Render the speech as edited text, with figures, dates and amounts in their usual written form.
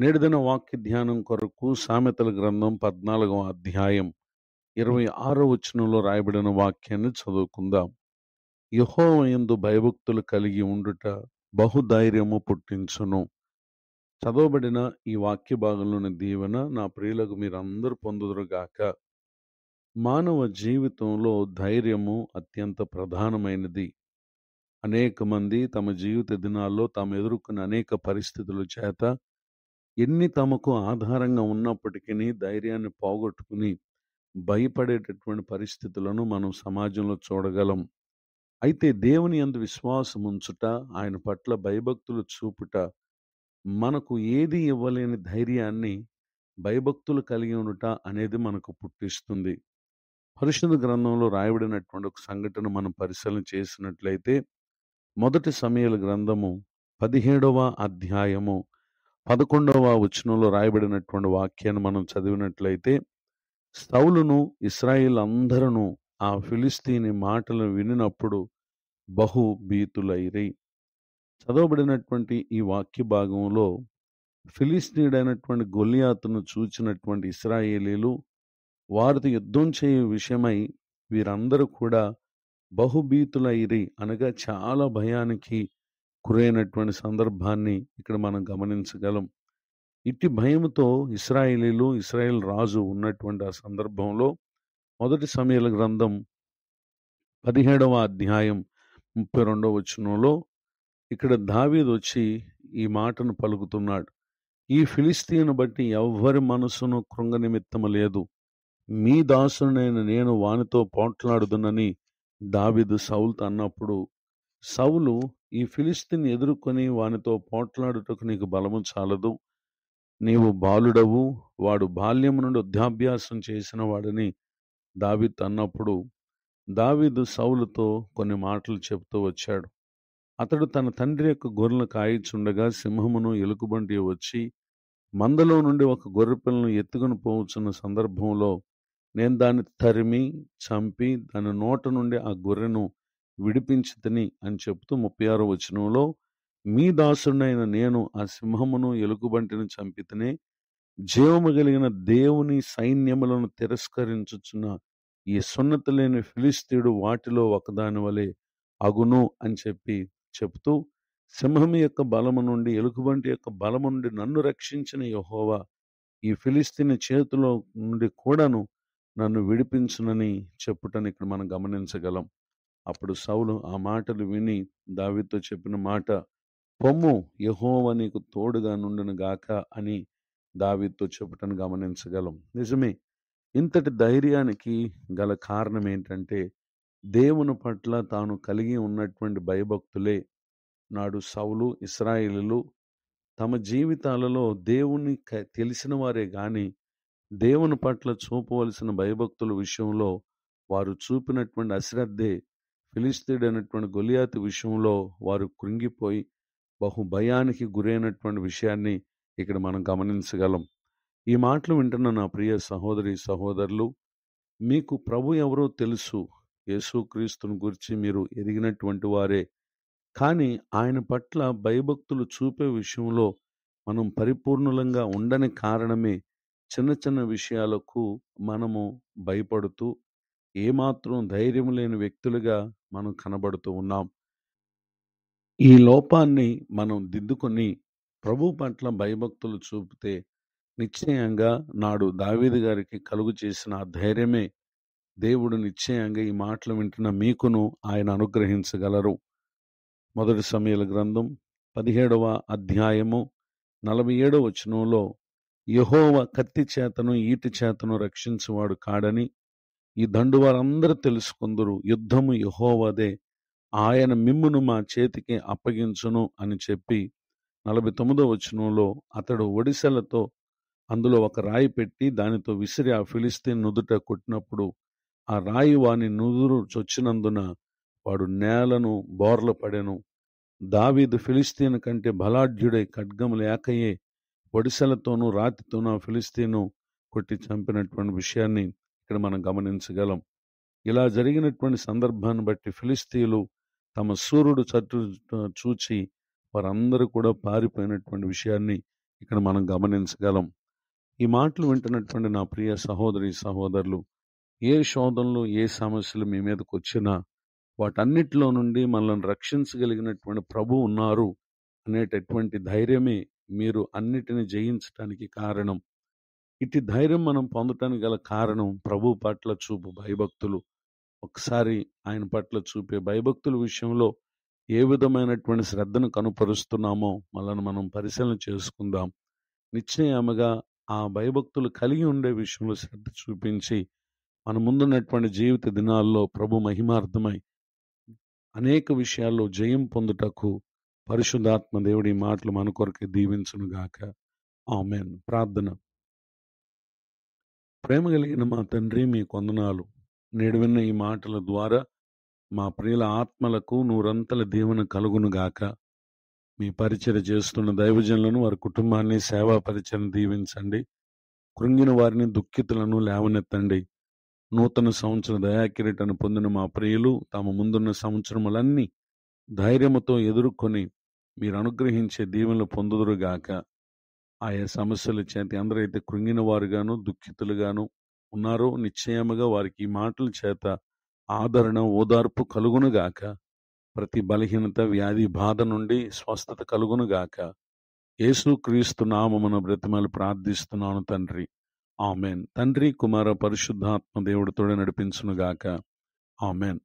నేటిదిన వాక్య ధ్యానం కొరకు సామెతల గ్రంథం 14వ అధ్యాయం 26వ వచనంలో రాయబడిన వాక్యాన్ని చదువుకుందాం. యెహోవా యందు భయభక్తులు కలిగి ఉండుట బహుధైర్యము పుట్టించును. చదవబడిన ఈ వాక్య భాగంలోని దీవెన నా ప్రియులకు మీరందరూ పొందుదురుగాక. మానవ జీవితంలో ధైర్యము అత్యంత ప్రధానమైనది. అనేక మంది తమ జీవిత దినాల్లో తాము ఎదుర్కొన్న అనేక పరిస్థితుల చేత ఎన్ని తమకు ఆధారంగా ఉన్నప్పటికీ ధైర్యాన్ని పోగొట్టుకుని భయపడేటటువంటి పరిస్థితులను మనం సమాజంలో చూడగలం. అయితే దేవుని యందు విశ్వాసం ఉంచుట, ఆయన పట్ల భయభక్తులు చూపుట మనకు ఏది ఇవ్వలేని ధైర్యాన్ని భయభక్తులు కలిగి ఉండుట అనేది మనకు పుట్టిస్తుంది. పరిశుద్ధ గ్రంథంలో రాయబడినటువంటి ఒక సంఘటన మనం పరిశీలన చేసినట్లయితే మొదటి సమూయేలు గ్రంథము 17వ అధ్యాయము 11వ వచనంలో రాయబడినటువంటి వాక్యాన్ని మనం చదివినట్లయితే, సౌలును ఇశ్రాయేలు అందరూ ఆ ఫిలిస్తీని మాటలు వినినప్పుడు బహు భీతులైరి. చదవబడినటువంటి ఈ వాక్య భాగంలో ఫిలిస్తీయుడైనటువంటి గొల్లియాతును చూచినటువంటి ఇశ్రాయేలీలు వారితో యుద్ధం చేయు విషయమై వీరందరూ కూడా బహుభీతులైరి అనగా చాలా భయానికి గురైనటువంటి సందర్భాన్ని ఇక్కడ మనం గమనించగలం. ఇట్టి భయముతో ఇశ్రాయేల్ రాజు ఉన్నటువంటి ఆ సందర్భంలో మొదటి సమూయేలు గ్రంథం 17వ అధ్యాయం 32వ వచనంలో ఇక్కడ దావీదు వచ్చి ఈ మాటను పలుకుతున్నాడు. ఈ ఫిలిస్తీయుని బట్టి ఎవ్వరి మనసును కృంగ నిమిత్తము లేదు. మీ దాసునైన నేను వానితో పోట్లాడుదునని దావీదు సౌలుతో అన్నప్పుడు, సౌలు ఈ ఫిలిస్తీని ఎదుర్కొని వానితో పోట్లాడుటకు నీకు బలము చాలదు, నీవు బాలుడవు, వాడు బాల్యము నుండి వృద్ధాభ్యాసం చేసిన వాడని దావీదు అన్నప్పుడు, దావీదు సౌలుతో కొన్ని మాటలు చెబుతూ వచ్చాడు. అతడు తన తండ్రి యొక్క గొర్రెలను కాయిచుండగా సింహమును ఎలుగుబంటి వచ్చి మందలో నుండి ఒక గొర్రెపిల్లను ఎత్తుకుని పోవచ్చున్న సందర్భంలో నేను దాన్ని తరిమి చంపి దాని నోట నుండి ఆ గొర్రెను విడిపించితిని అని చెప్తూ 36వ వచనంలో, మీ దాసుడైన నేను ఆ సింహమును ఎలుగుబంటిని చంపితినే, జీవము కలిగిన దేవుని సైన్యములను తిరస్కరించుచున్న ఈ సున్నతి లేని ఫిలిస్తీయుడు వాటిలో ఒకదాని వలె అగును అని చెప్తూ, సింహం యొక్క బలము నుండి ఎలుగుబంటి యొక్క బలము నుండి నన్ను రక్షించిన యెహోవా ఈ ఫిలిస్తీని చేతిలో నుండి కూడాను నన్ను విడిపించునని చెప్పుటని ఇక్కడ మనం గమనించగలం. అప్పుడు సౌలు ఆ మాటలు విని దావీదుతో చెప్పిన మాట, పొమ్ము, యెహోవా నీకు తోడుగా నుండును గాక అని దావీదుతో చెప్పుటను గమనించగలం. నిజమే, ఇంతటి ధైర్యానికి గల కారణం ఏంటంటే దేవుని పట్ల తాను కలిగి ఉన్నటువంటి భయభక్తులే. నాడు సౌలు ఇశ్రాయేలీయులు తమ జీవితాలలో దేవుని తెలిసిన వారే గాని దేవుని పట్ల చూపవలసిన భయభక్తుల విషయంలో వారు చూపినటువంటి అశ్రద్ధే ఫిలిస్తీయుడైనటువంటి గొలియాతు విషయంలో వారు కృంగిపోయి బహు భయానికి గురైనటువంటి విషయాన్ని ఇక్కడ మనం గమనించగలం. ఈ మాటలు వింటున్న నా ప్రియ సహోదరి సహోదరులు, మీకు ప్రభు ఎవరో తెలుసు, యేసుక్రీస్తుని గురించి మీరు ఎరిగినటువంటి వారే. కానీ ఆయన పట్ల భయభక్తులు చూపే విషయంలో మనం పరిపూర్ణులంగా ఉండని కారణమే చిన్న చిన్న విషయాలకు మనము భయపడుతూ ఏమాత్రం ధైర్యం లేని వ్యక్తులుగా మనం కనబడుతూ ఉన్నాం. ఈ లోపాన్ని మనం దిద్దుకొని ప్రభు పట్ల భయభక్తులు చూపితే నిశ్చయంగా నాడు దావీదు గారికి కలుగు చేసిన ఆ ధైర్యమే దేవుడు నిశ్చయంగా ఈ మాటలు వింటున్న మీకును ఆయన అనుగ్రహించగలరు. మొదటి సమూయేలు గ్రంథం 17వ అధ్యాయము 47వ వచనంలో, యెహోవా కత్తి చేతను ఈటి చేతను రక్షించువాడు కాడని ఈ దండు వారందరూ తెలుసుకుందురు, యుద్ధము యెహోవాదే, ఆయన మిమ్మును మా చేతికి అప్పగించును అని చెప్పి 49వ వచనంలో, అతడు ఒడిసెలతో అందులో ఒక రాయి పెట్టి దానితో విసిరి ఆ ఫిలిస్తీన్ నుదుట కొట్టినప్పుడు ఆ రాయి వాని నుదురు చొచ్చినందున వాడు నేలను బోర్ల పడెను. దావీదు ఫిలిస్తీన్ కంటే బలాఢ్యుడై ఖడ్గము లేకయే ఒడిసెలతోనూ రాతితోనూ ఆ ఫిలిస్తీను కొట్టి చంపినటువంటి విషయాన్ని ఇక్కడ మనం గమనించగలం. ఇలా జరిగినటువంటి సందర్భాన్ని బట్టి ఫిలిస్తీయులు తమ సూర్యుడు చట్టు చూచి వారందరూ కూడా పారిపోయినటువంటి విషయాన్ని ఇక్కడ మనం గమనించగలం. ఈ మాటలు వింటున్నటువంటి నా ప్రియ సహోదరి సహోదరులు, ఏ శోధనలు, ఏ సమస్యలు మీ మీదకి వచ్చినా వాటన్నిటిలో నుండి మనల్ని రక్షించగలిగినటువంటి ప్రభు ఉన్నారు అనేటటువంటి ధైర్యమే మీరు అన్నిటిని జయించటానికి కారణం. ఇటు ధైర్యం మనం పొందటానికి గల కారణం ప్రభు పట్ల చూపు భయభక్తులు. ఒకసారి ఆయన పట్ల చూపే భయభక్తుల విషయంలో ఏ విధమైనటువంటి శ్రద్ధను కనుపరుస్తున్నామో మనల్ని మనం పరిశీలన చేసుకుందాం. నిశ్చయముగా ఆ భయభక్తులు కలిగి ఉండే విషయంలో శ్రద్ధ చూపించి మన ముందున్నటువంటి జీవిత దినాల్లో ప్రభు మహిమార్థమై అనేక విషయాల్లో జయం పొందుటకు పరిశుద్ధాత్మ దేవుడి మాటలు మన కొరకు దీవించునుగాక. ఆమేన్. ప్రార్థన. ప్రేమ కలిగిన మా తండ్రి, మీ కొందనాలు. నేడు విన్న ఈ మాటల ద్వారా మా ప్రియుల ఆత్మలకు నూరంతల దీవెన కలుగునుగాక. మీ పరిచర్య చేస్తున్న దైవజనులను, వారి కుటుంబాన్ని, సేవా పరిచయం దీవించండి. కృంగిన వారిని, దుఃఖితులను లేవనెత్తండి. నూతన సంవత్సర దయాకిరీటను పొందిన మా ప్రియులు తమ ముందున్న సంవత్సరములన్నీ ధైర్యముతో ఎదుర్కొని మీరు అనుగ్రహించే దీవెనలు పొందుదురుగాక. ఆయా సమస్యల చేత ఎందరైతే కృంగిన వారుగాను, దుఃఖితులుగాను ఉన్నారో నిశ్చయముగా వారికి ఈ మాటల చేత ఆదరణ, ఓదార్పు కలుగునుగాక. ప్రతి బలహీనత, వ్యాధి బాధ నుండి స్వస్థత కలుగునుగాక. యేసుక్రీస్తు నామమున బ్రతిమాలి ప్రార్థిస్తున్నాను తండ్రి. ఆమెన్. తండ్రి, కుమార, పరిశుద్ధాత్మ దేవుడితోనే నడిపించునుగాక. ఆమెన్.